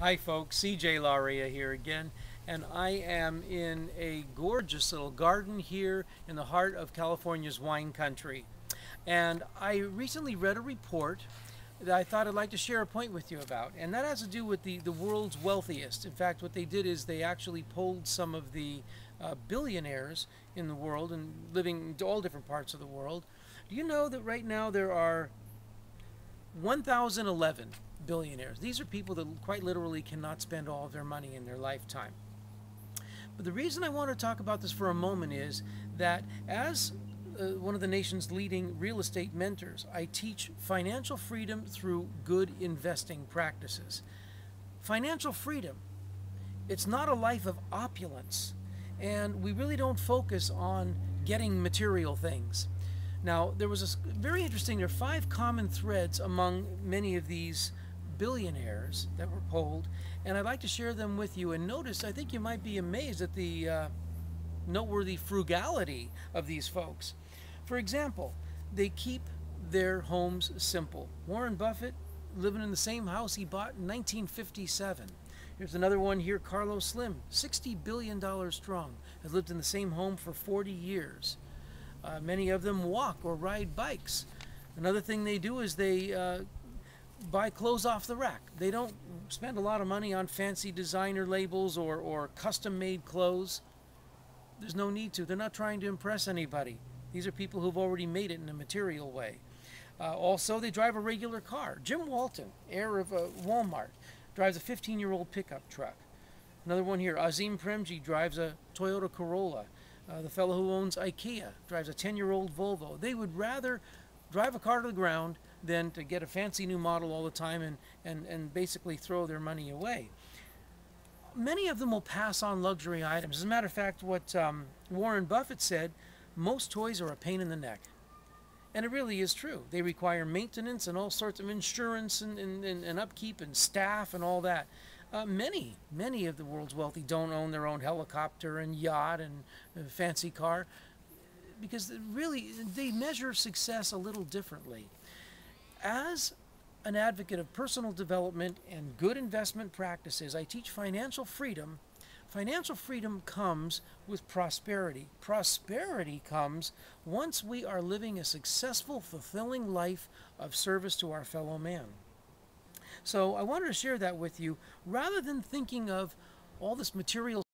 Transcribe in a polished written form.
Hi folks, CJ Laria here again, and I am in a gorgeous little garden here in the heart of California's wine country. And I recently read a report that I thought I'd like to share a point with you about, and that has to do with the world's wealthiest. In fact, what they did is they actually polled some of the billionaires in the world and living in all different parts of the world. Do you know that right now there are 1,011 billionaires? These are people that quite literally cannot spend all of their money in their lifetime. But the reason I want to talk about this for a moment is that as one of the nation's leading real estate mentors, I teach financial freedom through good investing practices. Financial freedom, it's not a life of opulence, and we really don't focus on getting material things. Now, there was very interesting, there are 5 common threads among many of these billionaires that were polled, and I'd like to share them with you. And notice, I think you might be amazed at the noteworthy frugality of these folks. For example, they keep their homes simple. Warren Buffett, living in the same house he bought in 1957. Here's another one here, Carlos Slim, $60 billion strong, has lived in the same home for 40 years. Many of them walk or ride bikes. Another thing they do is they buy clothes off the rack. They don't spend a lot of money on fancy designer labels or custom-made clothes. There's no need to. They're not trying to impress anybody. These are people who've already made it in a material way. Also, they drive a regular car. Jim Walton, heir of Walmart, drives a 15-year-old pickup truck. Another one here, Azim Premji drives a Toyota Corolla. The fellow who owns IKEA drives a 10-year-old Volvo. They would rather drive a car to the ground than to get a fancy new model all the time and basically throw their money away. Many of them will pass on luxury items. As a matter of fact, what Warren Buffett said, most toys are a pain in the neck. And it really is true. They require maintenance and all sorts of insurance and upkeep and staff and all that. Many of the world's wealthy don't own their own helicopter and yacht and fancy car, because really they measure success a little differently. As an advocate of personal development and good investment practices, I teach financial freedom. Financial freedom comes with prosperity. Prosperity comes once we are living a successful, fulfilling life of service to our fellow man. So I wanted to share that with you, rather than thinking of all this material